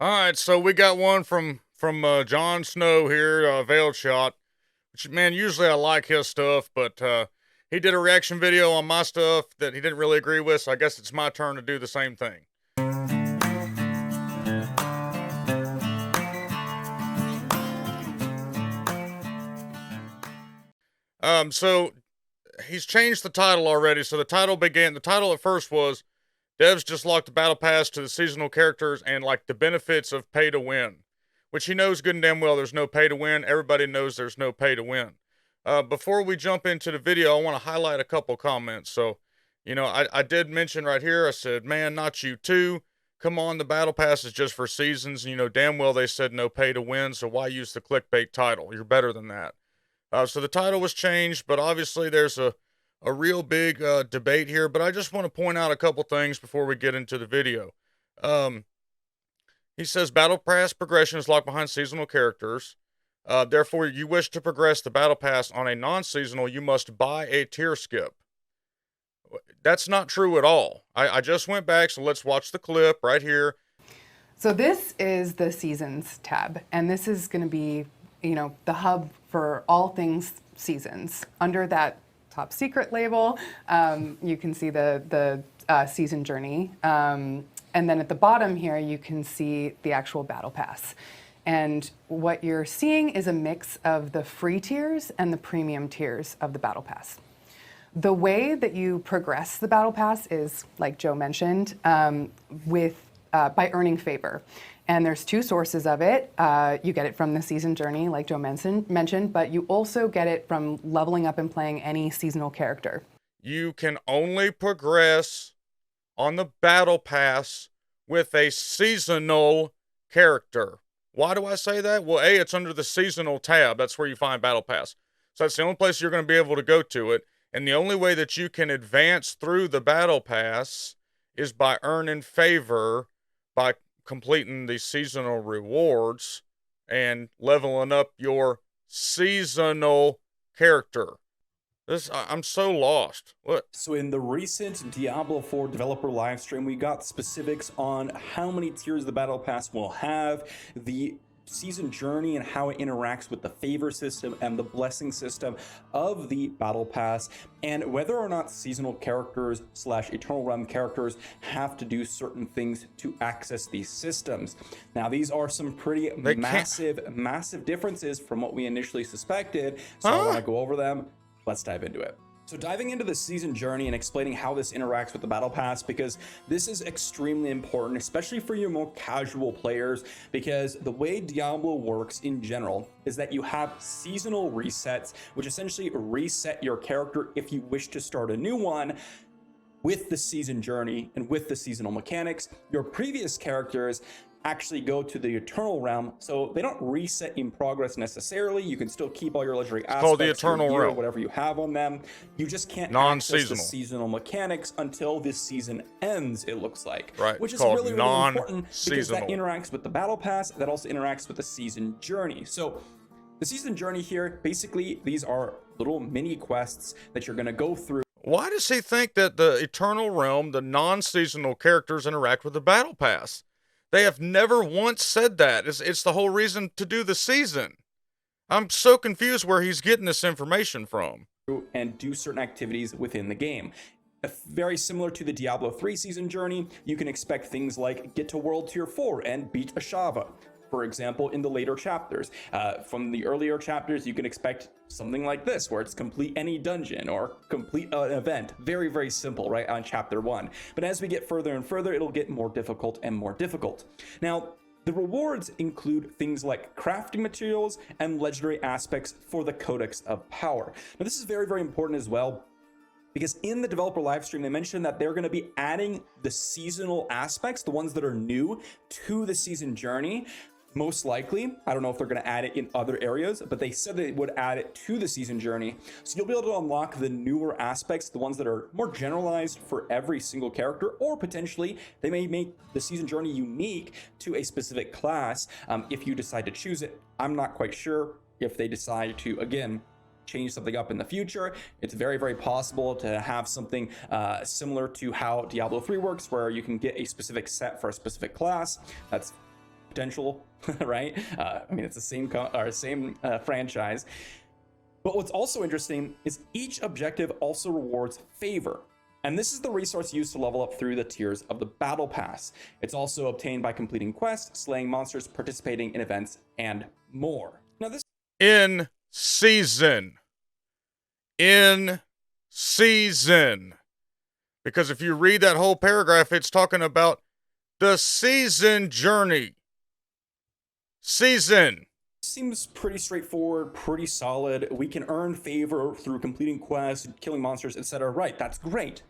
All right, so we got one from Jon Snow here, Veiled Shot. Which, man, usually I like his stuff, but he did a reaction video on my stuff that he didn't really agree with, so I guess it's my turn to do the same thing. So he's changed the title already. So the title at first was Devs just locked the battle pass to the seasonal characters and like the benefits of pay to win, which he knows good and damn well there's no pay to win. Everybody knows there's no pay to win. Before we jump into the video, I want to highlight a couple comments. So, I did mention right here, I said, man, not you too. Come on, the battle pass is just for seasons. Damn well they said no pay to win, so why use the clickbait title? You're better than that. So the title was changed, but obviously there's a real big debate here. But I just want to point out a couple things before we get into the video. He says battle pass progression is locked behind seasonal characters. Therefore, you wish to progress the battle pass on a non-seasonal, you must buy a tier skip. That's not true at all. I just went back, so let's watch the clip right here. So this is the seasons tab, and this is going to be, the hub for all things seasons. Under that top secret label, you can see the season journey. And then at the bottom here, you can see the actual battle pass. And what you're seeing is a mix of the free tiers and the premium tiers of the battle pass. The way that you progress the battle pass is, like Joe mentioned, by earning favor. And there's two sources of it. You get it from the season journey, like Joe mentioned, but you also get it from leveling up and playing any seasonal character. You can only progress on the battle pass with a seasonal character. Why do I say that? Well, A, it's under the seasonal tab. That's where you find battle pass. So that's the only place you're going to be able to go to it. And the only way that you can advance through the battle pass is by earning favor, by completing the seasonal rewards and leveling up your seasonal character. I'm so lost. What? So in the recent Diablo 4 developer live stream, we got specifics on how many tiers the battle pass will have, the season journey and how it interacts with the favor system and the blessing system of the battle pass, and whether or not seasonal characters / Eternal Realm characters have to do certain things to access these systems. Now, these are some pretty massive differences from what we initially suspected, so I want to go over them. Let's dive into it. So diving into the season journey and explaining how this interacts with the battle pass, because this is extremely important, especially for your more casual players, because the way Diablo works in general is that you have seasonal resets, which essentially reset your character if you wish to start a new one. With the season journey and with the seasonal mechanics, your previous characters actually go to the Eternal Realm, so they don't reset in progress necessarily. You can still keep all your legendary aspects, called the Eternal Realm, whatever you have on them. You just can't access the seasonal mechanics until this season ends, it looks like. Right. Which is really important because that interacts with the battle pass, that also interacts with the season journey. So the season journey here, basically, these are little mini quests that you're going to go through. Why does he think that the Eternal Realm, the non-seasonal characters, interact with the battle pass? They have never once said that. It's the whole reason to do the season. I'm so confused where he's getting this information from. And do certain activities within the game. Very similar to the Diablo 3 season journey, you can expect things like get to World Tier 4 and beat a Shava. For example, in the later chapters. From the earlier chapters, you can expect something like this, where it's complete any dungeon or complete an event. Very, very simple, right, on chapter 1. But as we get further and further, it'll get more difficult and more difficult. Now, the rewards include things like crafting materials and legendary aspects for the Codex of Power. Now, this is very, very important as well, because in the developer live stream, they mentioned that they're going to be adding the seasonal aspects, the ones that are new, to the season journey. Most likely, I don't know if they're going to add it in other areas, but they said they would add it to the season journey. So you'll be able to unlock the newer aspects, the ones that are more generalized for every single character, or potentially they may make the season journey unique to a specific class if you decide to choose it. I'm not quite sure if they decide to, again, change something up in the future. It's very, very possible to have something similar to how Diablo 3 works, where you can get a specific set for a specific class. That's potential, right? I mean, it's the same franchise. But what's also interesting is each objective also rewards favor. And this is the resource used to level up through the tiers of the battle pass. It's also obtained by completing quests, slaying monsters, participating in events, and more. Now this In season. In season. Because if you read that whole paragraph, it's talking about the season journey. Season. seems pretty straightforward, pretty solid. We can earn favor through completing quests, killing monsters, etc. Right, that's great.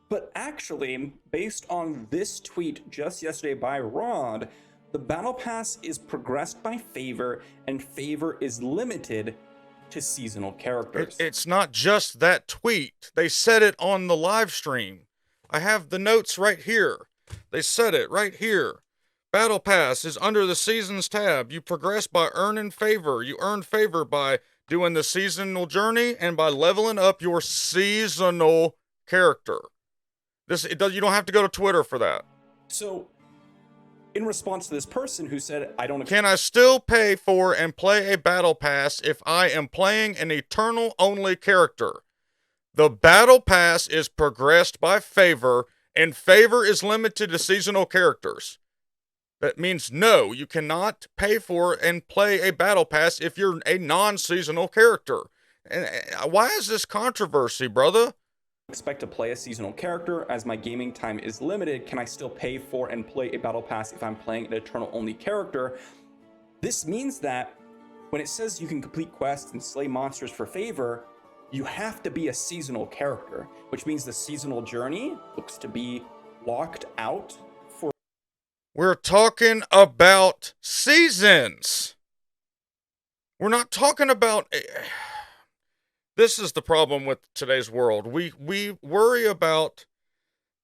But actually, based on this tweet just yesterday by Rod, the battle pass is progressed by favor, and favor is limited to seasonal characters. It's not just that tweet. They said it on the live stream. I have the notes right here. They said it right here. Battle Pass is under the Seasons tab. You progress by earning favor. You earn favor by doing the seasonal journey and by leveling up your seasonal character. You don't have to go to Twitter for that. So, in response to this person who said, I don't... Can I still pay for and play a Battle Pass if I am playing an Eternal-only character? The Battle Pass is progressed by favor, and favor is limited to seasonal characters. That means no, you cannot pay for and play a Battle Pass if you're a non-seasonal character. And why is this controversy, brother? Expect to play a seasonal character as my gaming time is limited. Can I still pay for and play a battle pass if I'm playing an eternal only character? This means that when it says you can complete quests and slay monsters for favor, you have to be a seasonal character, which means the seasonal journey looks to be locked out for... We're talking about seasons. We're not talking about... This is the problem with today's world. We worry about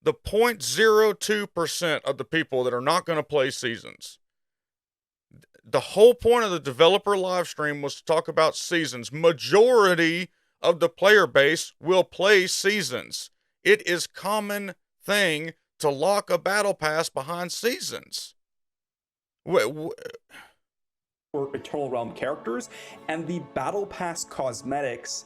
the 0.02% of the people that are not going to play seasons. The whole point of the developer live stream was to talk about seasons. Majority of the player base will play seasons. It is common thing to lock a battle pass behind seasons. For Eternal Realm characters, and the battle pass cosmetics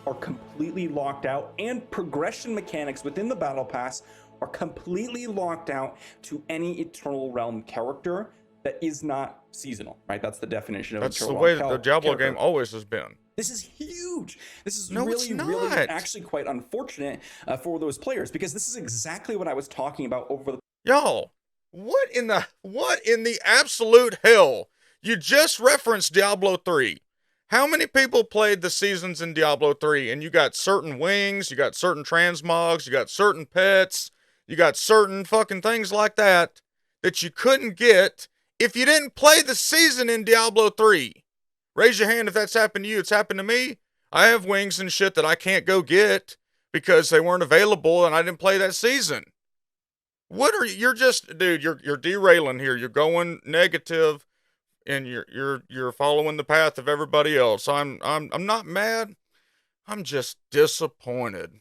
are completely locked out, and progression mechanics within the battle pass are completely locked out to any Eternal Realm character that is not seasonal, right? That's the definition of That's Eternal the way Realm that the Diablo character. game always has been. This is huge. This is No, really, it's not. really actually quite unfortunate for those players, because this is exactly what I was talking about over the... Y'all, what in the absolute hell? You just referenced Diablo 3. How many people played the seasons in Diablo 3? And you got certain wings, you got certain transmogs, you got certain pets, you got certain fucking things like that you couldn't get if you didn't play the season in Diablo 3. Raise your hand if that's happened to you. It's happened to me. I have wings and shit that I can't go get because they weren't available and I didn't play that season. What are you're just, dude, you're derailing here. You're going negative. And you're following the path of everybody else. I'm not mad. I'm just disappointed.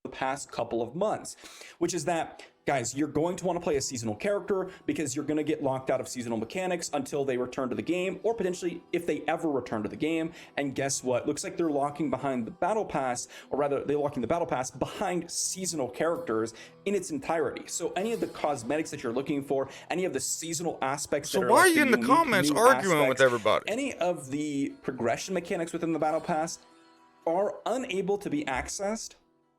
The past couple of months, which is that, guys, you're going to want to play a seasonal character because you're going to get locked out of seasonal mechanics until they return to the game, or potentially if they ever return to the game. And guess what? Looks like they're locking behind the battle pass, or rather they're locking the battle pass behind seasonal characters in its entirety. So any of the cosmetics that you're looking for, any of the seasonal aspects So that why are are you in the comments arguing with everybody? Any of the progression mechanics within the battle pass are unable to be accessed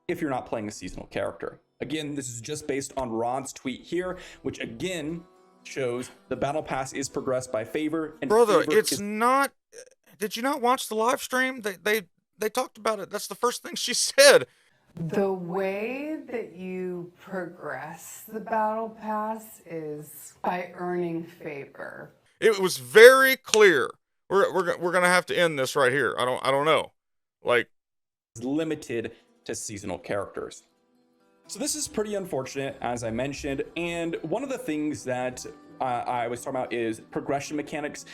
if you're not playing a seasonal character. Again, this is just based on Rod's tweet here, which again shows the battle pass is progressed by favor. And brother, favor it's not. Did you not watch the live stream? They talked about it. That's the first thing she said. The way that you progress the battle pass is by earning favor. It was very clear. We're gonna have to end this right here. I don't know. Like, limited to seasonal characters. So this is pretty unfortunate, as I mentioned, and one of the things that I was talking about is progression mechanics,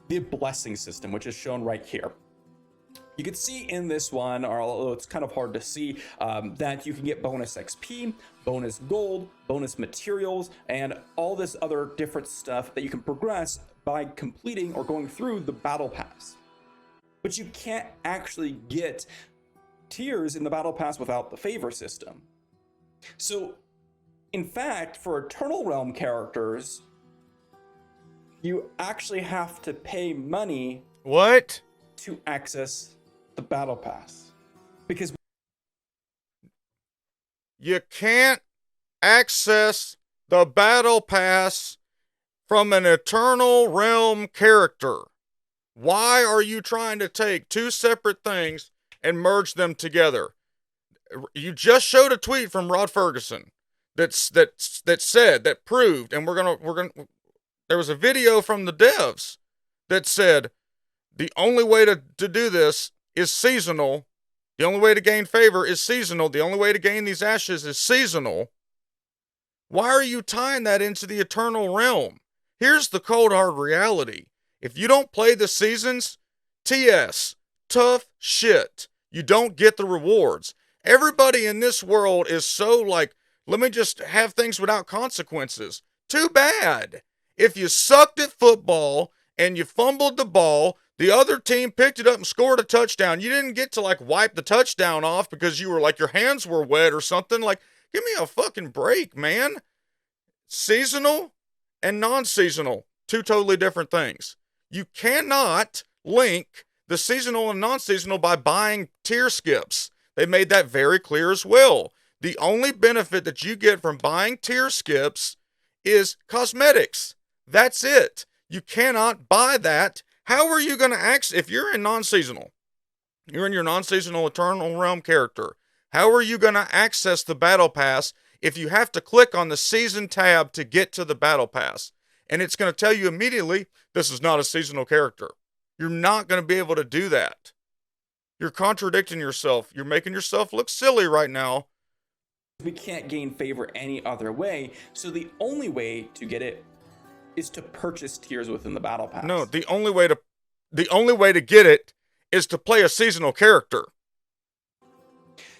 the blessing system, which is shown right here. You can see in this one, or although it's kind of hard to see, that you can get bonus XP, bonus gold, bonus materials, and all this other different stuff that you can progress by completing or going through the battle pass. But you can't actually get tiers in the battle pass without the favor system. So, in fact, for Eternal Realm characters, you actually have to pay money. What? To access the battle pass, because you can't access the battle pass from an Eternal Realm character. Why are you trying to take two separate things and merge them together? You just showed a tweet from Rod Ferguson that said, that proved, and there was a video from the devs that said the only way to do this is seasonal. The only way to gain favor is seasonal. The only way to gain these ashes is seasonal. Why are you tying that into the Eternal Realm? Here's the cold hard reality. If you don't play the seasons, TS, tough shit. You don't get the rewards. Everybody in this world is so like, let me just have things without consequences. Too bad. If you sucked at football and you fumbled the ball, the other team picked it up and scored a touchdown. You didn't get to like wipe the touchdown off because you were like your hands were wet or something. Like, give me a fucking break, man. Seasonal and non-seasonal, two totally different things. You cannot link the seasonal and non-seasonal by buying tier skips. They made that very clear as well. The only benefit that you get from buying tier skips is cosmetics. That's it. You cannot buy that. How are you going to access, if you're in non-seasonal, you're in your non-seasonal Eternal Realm character, how are you going to access the battle pass if you have to click on the season tab to get to the battle pass? And it's going to tell you immediately, this is not a seasonal character. You're not going to be able to do that. You're contradicting yourself. You're making yourself look silly right now. We can't gain favor any other way, so the only way to get it is to purchase tiers within the battle pass. No, the only way to get it is to play a seasonal character.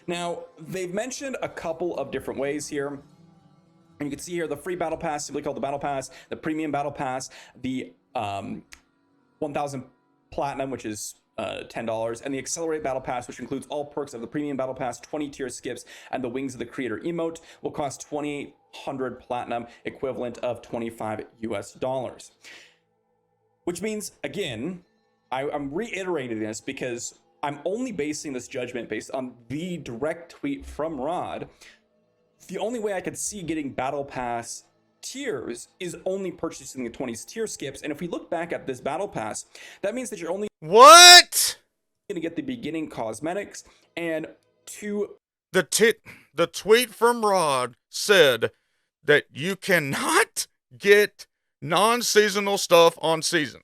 Now, they've mentioned a couple of different ways here. And you can see here the free battle pass, simply called the battle pass, the premium battle pass, the 1,000 platinum, which is $10, and the accelerated battle pass, which includes all perks of the premium battle pass, 20 tier skips, and the Wings of the Creator emote, will cost 2,800 platinum, equivalent of $25 US. Which means, again, I'm reiterating this because I'm only basing this judgment based on the direct tweet from Rod. The only way I could see getting battle pass tiers is only purchasing the 20 tier skips. And if we look back at this battle pass, that means that you're only What? going to get the beginning cosmetics and the tweet from Rod said that you cannot get non-seasonal stuff on season.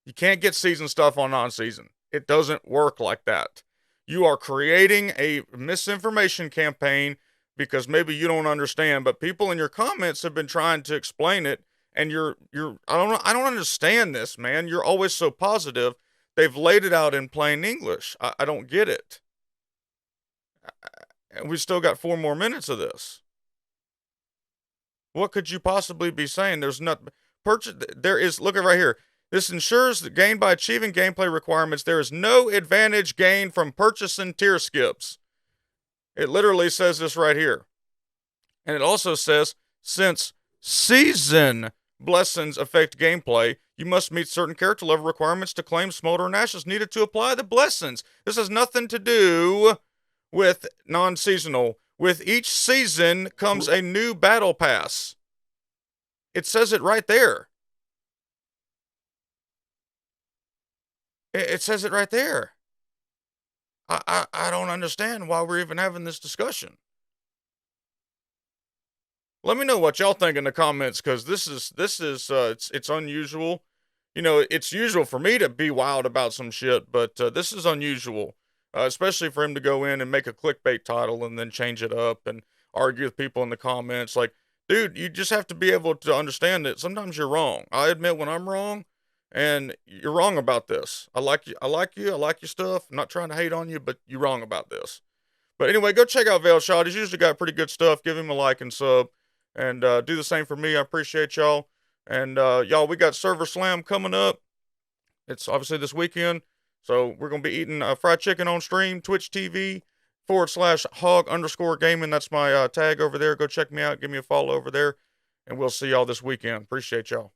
You can't get season stuff on non-season. It doesn't work like that. You are creating a misinformation campaign because maybe you don't understand, but people in your comments have been trying to explain it, and I don't understand this, man. You're always so positive. They've laid it out in plain English. I don't get it. And we still got 4 more minutes of this. What could you possibly be saying? There's not there is, look at right here. This ensures that gained by achieving gameplay requirements. There is no advantage gained from purchasing tier skips. It literally says this right here. And it also says, since season blessings affect gameplay, you must meet certain character level requirements to claim Smolder and Ashes needed to apply the blessings. This has nothing to do with non-seasonal. With each season comes a new battle pass. It says it right there. It says it right there. I don't understand why we're even having this discussion. Let me know what y'all think in the comments, because this is it's unusual. You know, it's usual for me to be wild about some shit, but this is unusual, especially for him to go in and make a clickbait title and then change it up and argue with people in the comments. Like, dude, you just have to be able to understand that sometimes you're wrong. I admit when I'm wrong, and you're wrong about this. I like you. I like you. I like your stuff. I'm not trying to hate on you, but you're wrong about this. But anyway, go check out Veilshot. He's usually got pretty good stuff. Give him a like and sub, and do the same for me. I appreciate y'all. And y'all, we got Server Slam coming up. It's obviously this weekend, so we're gonna be eating fried chicken on stream. Twitch TV /Hawg_gaming. That's my tag over there. Go check me out. Give me a follow over there, and we'll see y'all this weekend. Appreciate y'all.